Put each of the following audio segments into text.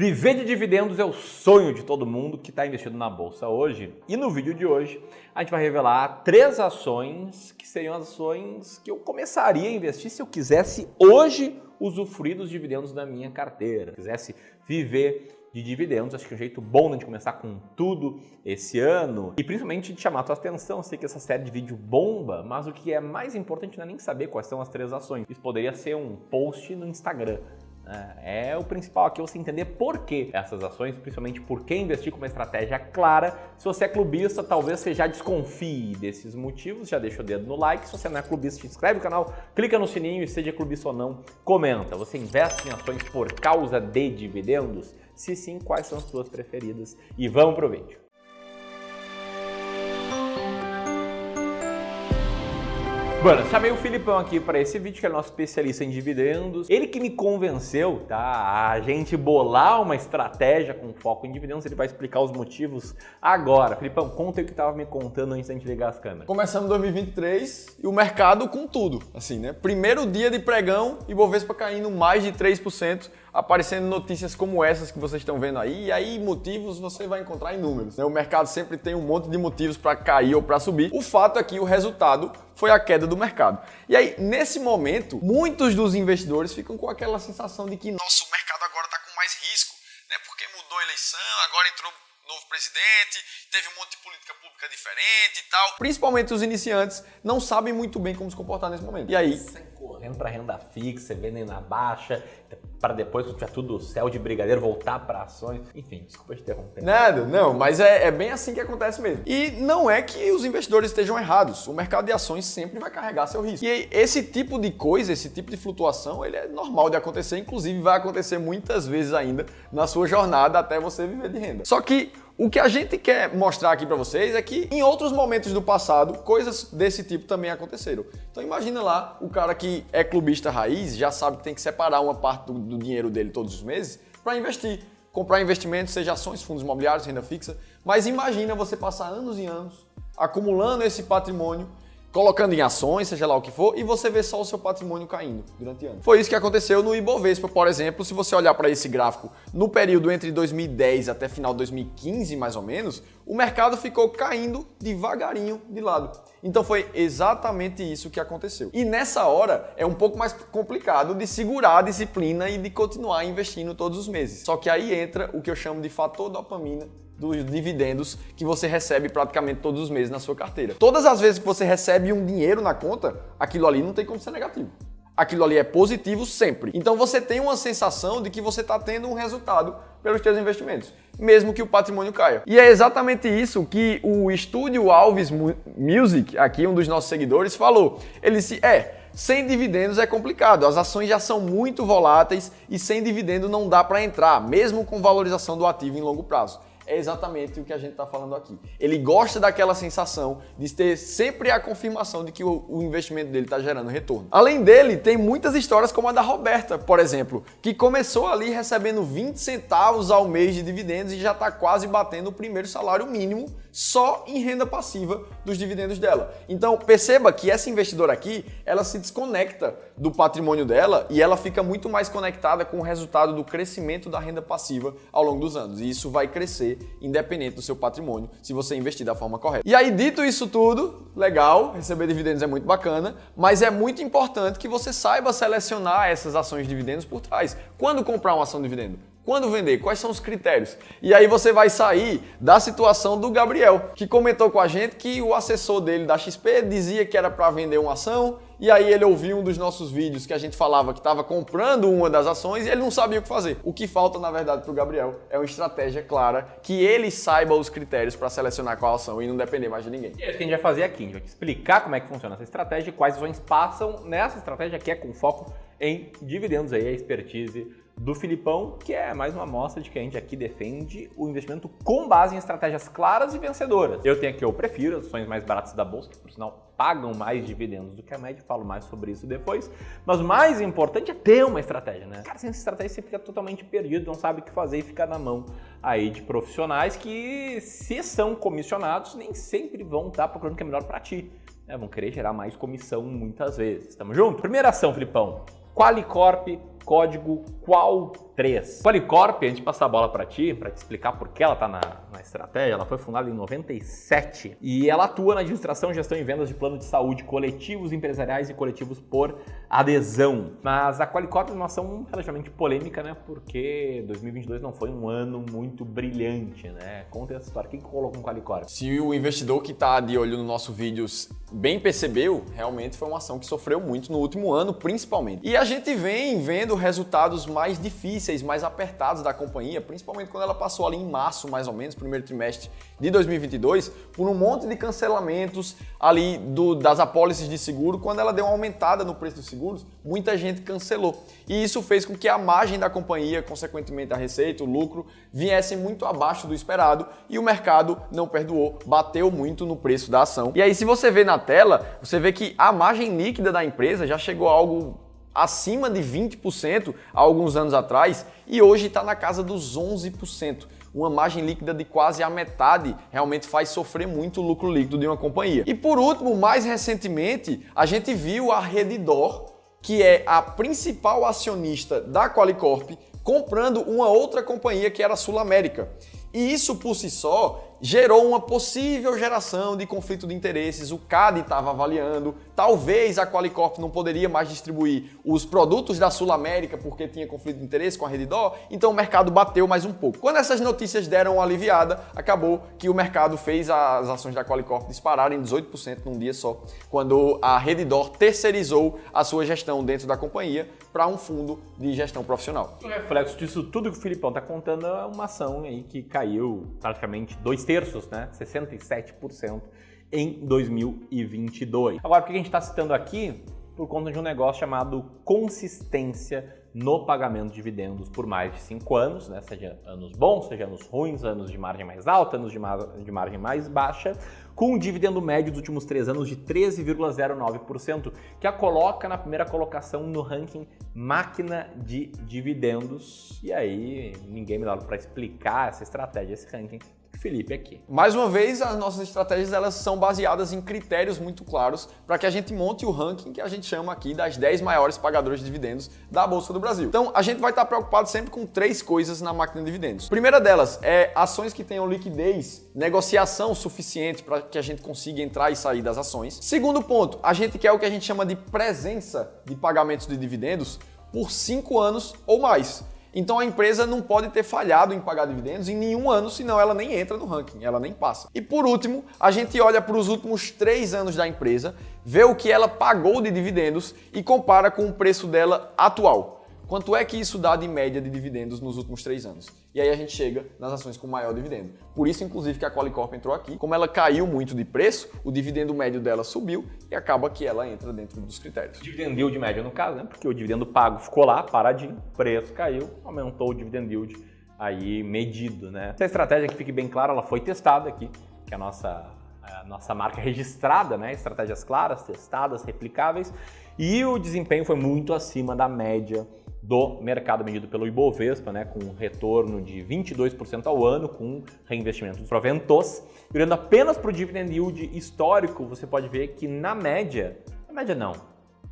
Viver de dividendos é o sonho de todo mundo que está investido na bolsa hoje. E no vídeo de hoje a gente vai revelar 3 ações que seriam as ações que eu começaria a investir se eu quisesse hoje usufruir dos dividendos da minha carteira. Se quisesse viver de dividendos, acho que é um jeito bom de a gente começar com tudo esse ano e principalmente de chamar a tua atenção. Eu sei que essa série de vídeo bomba, mas o que é mais importante não é nem saber quais são as 3 ações. Isso poderia ser um post no Instagram. É o principal aqui você entender por que essas ações, principalmente por que investir com uma estratégia clara. Se você é clubista, talvez você já desconfie desses motivos, já deixa o dedo no like. Se você não é clubista, se inscreve no canal, clica no sininho e seja clubista ou não, comenta. Você investe em ações por causa de dividendos? Se sim, quais são as suas preferidas? E vamos pro vídeo. Bueno, chamei o Filipão aqui para esse vídeo, que é nosso especialista em dividendos. Ele que me convenceu, tá, a gente bolar uma estratégia com foco em dividendos. Ele vai explicar os motivos agora. Filipão, conta aí o que estava me contando antes da gente ligar as câmeras. Começamos 2023 e o mercado com tudo, assim, né? Primeiro dia de pregão, Ibovespa caindo mais de 3%, aparecendo notícias como essas que vocês estão vendo aí, e aí motivos você vai encontrar inúmeros, né? O mercado sempre tem um monte de motivos para cair ou para subir. O fato é que o resultado foi a queda do mercado. E aí, nesse momento, muitos dos investidores ficam com aquela sensação de que nossa, o mercado agora está com mais risco, né? Porque mudou a eleição, agora entrou novo presidente, teve um monte de política pública diferente e tal. Principalmente os iniciantes não sabem muito bem como se comportar nesse momento. E aí, sai correndo para renda fixa, vendem na baixa, para depois, quando tiver tudo céu de brigadeiro, voltar para ações. Enfim, desculpa te interromper. Nada, não, mas é bem assim que acontece mesmo. E não é que os investidores estejam errados. O mercado de ações sempre vai carregar seu risco. E esse tipo de coisa, esse tipo de flutuação, ele é normal de acontecer, inclusive vai acontecer muitas vezes ainda na sua jornada até você viver de renda. Só que o que a gente quer mostrar aqui para vocês é que em outros momentos do passado, coisas desse tipo também aconteceram. Então imagina lá, o cara que é clubista raiz, já sabe que tem que separar uma parte do dinheiro dele todos os meses para investir. Comprar investimentos, seja ações, fundos imobiliários, renda fixa. Mas imagina você passar anos e anos acumulando esse patrimônio, colocando em ações, seja lá o que for, e você vê só o seu patrimônio caindo durante anos. Foi isso que aconteceu no Ibovespa, por exemplo. Se você olhar para esse gráfico, no período entre 2010 até final de 2015, mais ou menos, o mercado ficou caindo devagarinho de lado. Então foi exatamente isso que aconteceu. E nessa hora é um pouco mais complicado de segurar a disciplina e de continuar investindo todos os meses. Só que aí entra o que eu chamo de fator dopamina dos dividendos que você recebe praticamente todos os meses na sua carteira. Todas as vezes que você recebe um dinheiro na conta, aquilo ali não tem como ser negativo. Aquilo ali é positivo sempre. Então você tem uma sensação de que você está tendo um resultado pelos seus investimentos, mesmo que o patrimônio caia. E é exatamente isso que o Estúdio Alves Music, aqui um dos nossos seguidores, falou. Ele disse, sem dividendos é complicado, as ações já são muito voláteis e sem dividendo não dá para entrar, mesmo com valorização do ativo em longo prazo. É exatamente o que a gente está falando aqui. Ele gosta daquela sensação de ter sempre a confirmação de que o investimento dele está gerando retorno. Além dele, tem muitas histórias como a da Roberta, por exemplo, que começou ali recebendo 20 centavos ao mês de dividendos e já está quase batendo o primeiro salário mínimo só em renda passiva dos dividendos dela. Então perceba que essa investidora aqui, ela se desconecta do patrimônio dela e ela fica muito mais conectada com o resultado do crescimento da renda passiva ao longo dos anos. E isso vai crescer independente do seu patrimônio, se você investir da forma correta. E aí, dito isso tudo, legal, receber dividendos é muito bacana, mas é muito importante que você saiba selecionar essas ações de dividendos por trás. Quando comprar uma ação de dividendo? Quando vender? Quais são os critérios? E aí você vai sair da situação do Gabriel, que comentou com a gente que o assessor dele da XP dizia que era para vender uma ação, e aí ele ouviu um dos nossos vídeos que a gente falava que estava comprando uma das ações e ele não sabia o que fazer. O que falta, na verdade, para o Gabriel é uma estratégia clara, que ele saiba os critérios para selecionar qual ação e não depender mais de ninguém. E é isso que a gente vai fazer aqui. A gente vai te explicar como é que funciona essa estratégia e quais ações passam nessa estratégia que é com foco em dividendos, aí a expertise do Filipão, que é mais uma amostra de que a gente aqui defende o investimento com base em estratégias claras e vencedoras. Eu tenho aqui, eu prefiro as ações mais baratas da bolsa, que por sinal pagam mais dividendos do que a média, falo mais sobre isso depois, mas o mais importante é ter uma estratégia, né? Cara, sem essa estratégia você fica totalmente perdido, não sabe o que fazer e fica na mão aí de profissionais que, se são comissionados, nem sempre vão estar procurando o que é melhor para ti, né? Vão querer gerar mais comissão muitas vezes. Tamo junto? Primeira ação, Filipão. Qualicorp código QUAL3. Qualicorp, antes de passar a bola para ti explicar por que ela está na estratégia, ela foi fundada em 97 e ela atua na administração, gestão e vendas de planos de saúde coletivos, empresariais e coletivos por adesão. Mas a Qualicorp é uma ação relativamente polêmica, né? Porque 2022 não foi um ano muito brilhante, né? Conta essa história. Quem colocou um Qualicorp? Se o investidor que está de olho no nosso vídeo bem percebeu, realmente foi uma ação que sofreu muito no último ano, principalmente. E a gente vem vendo resultados mais difíceis, mais apertados da companhia, principalmente quando ela passou ali em março, mais ou menos, primeiro trimestre de 2022, por um monte de cancelamentos ali das apólices de seguro. Quando ela deu uma aumentada no preço dos seguros, muita gente cancelou. E isso fez com que a margem da companhia, consequentemente a receita, o lucro, viessem muito abaixo do esperado e o mercado não perdoou, bateu muito no preço da ação. E aí, se você vê na tela, você vê que a margem líquida da empresa já chegou a algo acima de 20% há alguns anos atrás e hoje está na casa dos 11%. Uma margem líquida de quase a metade realmente faz sofrer muito o lucro líquido de uma companhia. E por último, mais recentemente, a gente viu a Redditor, que é a principal acionista da Qualicorp, comprando uma outra companhia que era a SulAmérica. E isso por si só gerou uma possível geração de conflito de interesses. O CAD estava avaliando, talvez a Qualicorp não poderia mais distribuir os produtos da SulAmérica porque tinha conflito de interesse com a Redditor, então o mercado bateu mais um pouco. Quando essas notícias deram uma aliviada, acabou que o mercado fez as ações da Qualicorp dispararem 18% num dia só, quando a Redditor terceirizou a sua gestão dentro da companhia para um fundo de gestão profissional. O reflexo disso tudo que o Filipão está contando é uma ação aí que caiu praticamente 2/3, né? 67% em 2022. Agora, por que a gente está citando aqui? Por conta de um negócio chamado consistência no pagamento de dividendos por mais de 5 anos, né? Seja anos bons, seja anos ruins, anos de margem mais alta, anos de margem mais baixa, com um dividendo médio dos últimos 3 anos de 13,09%, que a coloca na primeira colocação no ranking máquina de dividendos. E aí, ninguém melhor para explicar essa estratégia, esse ranking, Felipe aqui. Mais uma vez, as nossas estratégias elas são baseadas em critérios muito claros para que a gente monte o ranking que a gente chama aqui das 10 maiores pagadoras de dividendos da Bolsa do Brasil. Então, a gente vai estar preocupado sempre com 3 coisas na máquina de dividendos. Primeira delas é ações que tenham liquidez, negociação suficiente para que a gente consiga entrar e sair das ações. Segundo ponto, a gente quer o que a gente chama de presença de pagamentos de dividendos por 5 anos ou mais. Então a empresa não pode ter falhado em pagar dividendos em nenhum ano, senão ela nem entra no ranking, ela nem passa. E por último, a gente olha para os últimos 3 anos da empresa, vê o que ela pagou de dividendos e compara com o preço dela atual. Quanto é que isso dá de média de dividendos nos últimos 3 anos? E aí a gente chega nas ações com maior dividendo. Por isso, inclusive, que a Qualicorp entrou aqui. Como ela caiu muito de preço, o dividendo médio dela subiu e acaba que ela entra dentro dos critérios. Dividend yield médio no caso, né? Porque o dividendo pago ficou lá, paradinho, preço caiu, aumentou o dividend yield aí medido, né? Essa estratégia, que fique bem clara, ela foi testada aqui, que é a nossa marca registrada, né? Estratégias claras, testadas, replicáveis, e o desempenho foi muito acima da média do mercado medido pelo Ibovespa, né, com um retorno de 22% ao ano, com reinvestimentos proventos. E olhando apenas para o dividend yield histórico, você pode ver que na média não,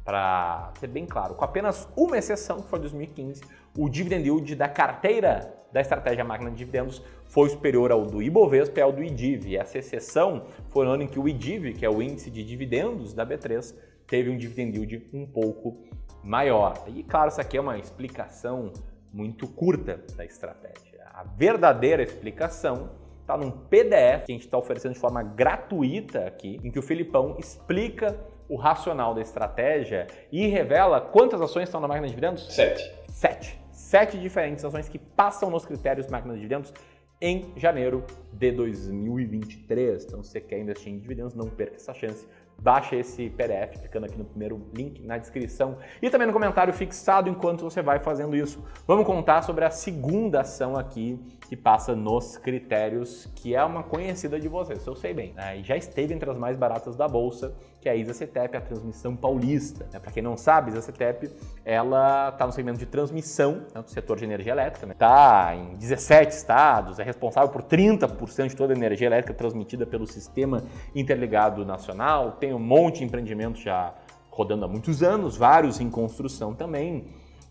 para ser bem claro, com apenas uma exceção, que foi 2015, o dividend yield da carteira da estratégia máquina de dividendos foi superior ao do Ibovespa e ao do IDIV. E essa exceção foi no ano em que o IDIV, que é o índice de dividendos da B3, teve um dividend yield um pouco maior. E claro, isso aqui é uma explicação muito curta da estratégia. A verdadeira explicação está num PDF que a gente está oferecendo de forma gratuita aqui, em que o Filipão explica o racional da estratégia e revela quantas ações estão na máquina de dividendos? 7. 7 diferentes ações que passam nos critérios da máquina de dividendos em janeiro de 2023. Então, se você quer investir em dividendos, não perca essa chance. Baixa esse PDF clicando aqui no primeiro link na descrição e também no comentário fixado enquanto você vai fazendo isso. Vamos contar sobre a segunda ação aqui que passa nos critérios, que é uma conhecida de vocês, eu sei bem, né? E já esteve entre as mais baratas da Bolsa, que é a ISA-CTEP, a transmissão paulista. Né? Para quem não sabe, a ISA-CTEP, ela está no segmento de transmissão, né, do setor de energia elétrica. Está em 17 estados, é responsável por 30% de toda a energia elétrica transmitida pelo Sistema Interligado Nacional, tem um monte de empreendimentos já rodando há muitos anos, vários em construção também.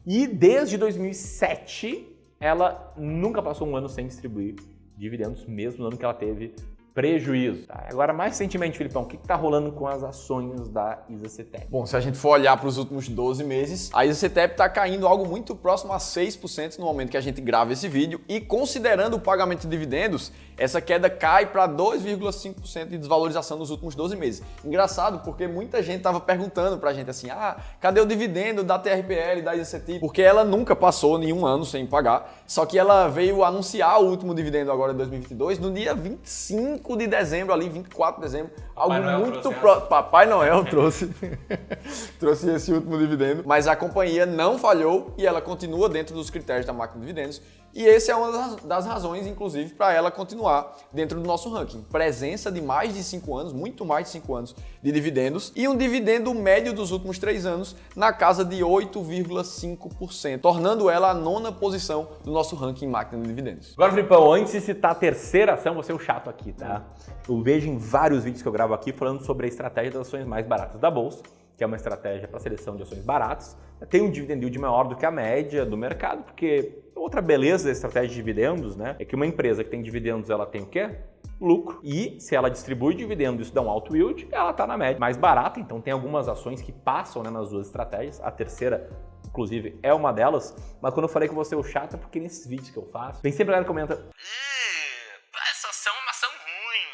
E desde 2007, ela nunca passou um ano sem distribuir dividendos, mesmo no ano que ela teve prejuízo. Tá? Agora, mais recentemente, Filipão, o que está rolando com as ações da ISA-CTEP? Bom, se a gente for olhar para os últimos 12 meses, a ISA-CTEP está caindo algo muito próximo a 6% no momento que a gente grava esse vídeo e considerando o pagamento de dividendos, essa queda cai para 2,5% de desvalorização nos últimos 12 meses. Engraçado, porque muita gente estava perguntando para a gente assim, cadê o dividendo da TRPL, da ISA-CTEP? Porque ela nunca passou nenhum ano sem pagar, só que ela veio anunciar o último dividendo agora de 2022 no dia 25 de dezembro, ali 24 de dezembro, algo muito próximo. Papai Noel trouxe esse último dividendo, mas a companhia não falhou e ela continua dentro dos critérios da máquina de dividendos. E essa é uma das razões, inclusive, para ela continuar dentro do nosso ranking. Presença de mais de 5 anos, muito mais de 5 anos de dividendos e um dividendo médio dos últimos 3 anos na casa de 8,5%, tornando ela a 9ª posição do nosso ranking em máquina de dividendos. Agora, Filipão, antes de citar a terceira ação, vou ser o chato aqui, tá? Eu vejo em vários vídeos que eu gravo aqui falando sobre a estratégia das ações mais baratas da Bolsa, que é uma estratégia para seleção de ações baratas. Tem um dividend yield maior do que a média do mercado, porque outra beleza da estratégia de dividendos, né, é que uma empresa que tem dividendos, ela tem o quê? Lucro. E se ela distribui dividendos e isso dá um alto yield, ela está na média mais barata. Então tem algumas ações que passam, né, nas duas estratégias. A terceira, inclusive, é uma delas. Mas quando eu falei que você é o chato, é porque nesses vídeos que eu faço, tem sempre a galera que comenta: essa ação é uma ação ruim,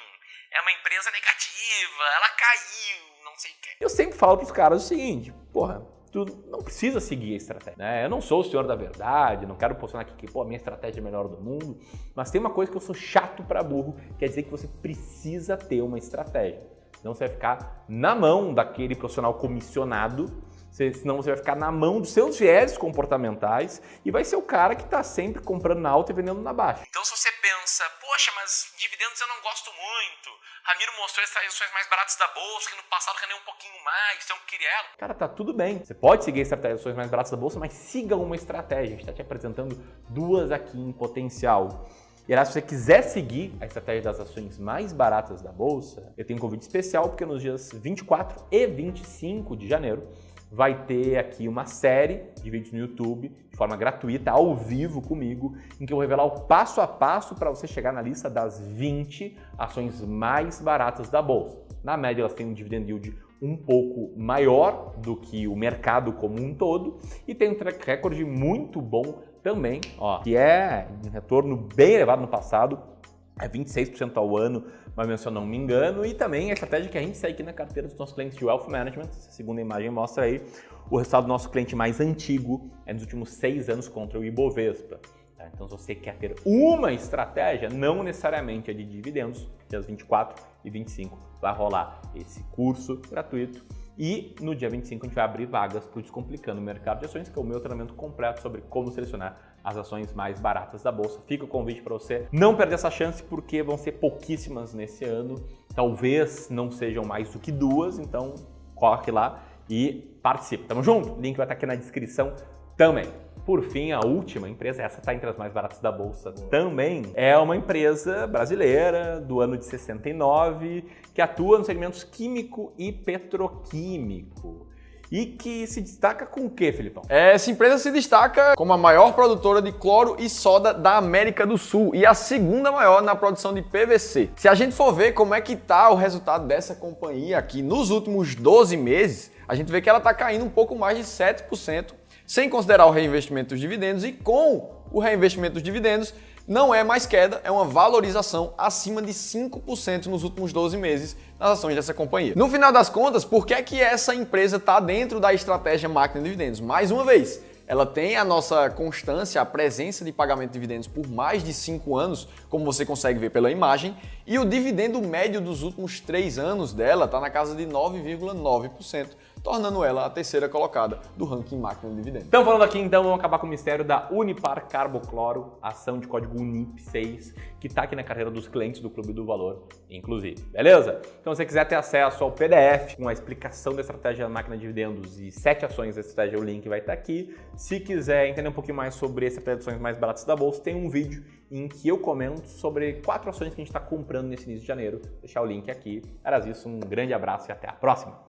é uma empresa negativa, ela caiu, não sei o quê. Eu sempre falo para os caras o seguinte, porra, tu não precisa seguir a estratégia, né? Eu não sou o senhor da verdade, não quero posicionar aqui que a minha estratégia é a melhor do mundo, mas tem uma coisa que eu sou chato para burro, quer dizer que você precisa ter uma estratégia. Senão você vai ficar na mão daquele profissional comissionado, senão você vai ficar na mão dos seus viés comportamentais e vai ser o cara que está sempre comprando na alta e vendendo na baixa. Então se você pensa, poxa, mas dividendos eu não gosto muito, Ramiro mostrou as ações mais baratas da Bolsa, que no passado rendeu um pouquinho mais, então eu queria ela. Cara, tá tudo bem. Você pode seguir a estratégia das ações mais baratas da Bolsa, mas siga uma estratégia. A gente está te apresentando duas aqui em potencial. E aliás, se você quiser seguir a estratégia das ações mais baratas da Bolsa, eu tenho um convite especial, porque nos dias 24 e 25 de janeiro vai ter aqui uma série de vídeos no YouTube, de forma gratuita, ao vivo comigo, em que eu vou revelar o passo a passo para você chegar na lista das 20 ações mais baratas da Bolsa. Na média, elas têm um dividend yield um pouco maior do que o mercado como um todo e tem um track record muito bom também, que é um retorno bem elevado no passado, é 26% ao ano, mas se eu não me engano, e também a estratégia que a gente segue aqui na carteira dos nossos clientes de Wealth Management, a segunda imagem mostra aí, o resultado do nosso cliente mais antigo é nos últimos 6 anos contra o Ibovespa. Então, se você quer ter uma estratégia, não necessariamente a de dividendos, dias 24 e 25 vai rolar esse curso gratuito. E no dia 25 a gente vai abrir vagas para o Descomplicando o Mercado de Ações, que é o meu treinamento completo sobre como selecionar as ações mais baratas da Bolsa. Fica o convite para você não perder essa chance, porque vão ser pouquíssimas nesse ano. Talvez não sejam mais do que 2, então corre lá e participe. Tamo junto? O link vai estar aqui na descrição também. Por fim, a última empresa, essa está entre as mais baratas da Bolsa também, é uma empresa brasileira do ano de 69, que atua nos segmentos químico e petroquímico. E que se destaca com o quê, Filipão? Essa empresa se destaca como a maior produtora de cloro e soda da América do Sul e a segunda maior na produção de PVC. Se a gente for ver como é que tá o resultado dessa companhia aqui nos últimos 12 meses, a gente vê que ela está caindo um pouco mais de 7%, sem considerar o reinvestimento dos dividendos, e com o reinvestimento dos dividendos não é mais queda, é uma valorização acima de 5% nos últimos 12 meses nas ações dessa companhia. No final das contas, por que é que essa empresa está dentro da estratégia máquina de dividendos? Mais uma vez, ela tem a nossa constância, a presença de pagamento de dividendos por mais de 5 anos, como você consegue ver pela imagem, e o dividendo médio dos últimos 3 anos dela está na casa de 9,9%, tornando ela a terceira colocada do ranking máquina de dividendos. Então, falando aqui, então, vamos acabar com o mistério da Unipar Carbocloro, ação de código UNIP6, que está aqui na carteira dos clientes do Clube do Valor, inclusive. Beleza? Então, se você quiser ter acesso ao PDF com a explicação da estratégia da máquina de dividendos e 7 ações da estratégia, o link vai estar aqui. Se quiser entender um pouquinho mais sobre essa estratégia de ações mais baratas da Bolsa, tem um vídeo em que eu comento sobre 4 ações que a gente está comprando nesse início de janeiro. Vou deixar o link aqui. Era isso, um grande abraço e até a próxima!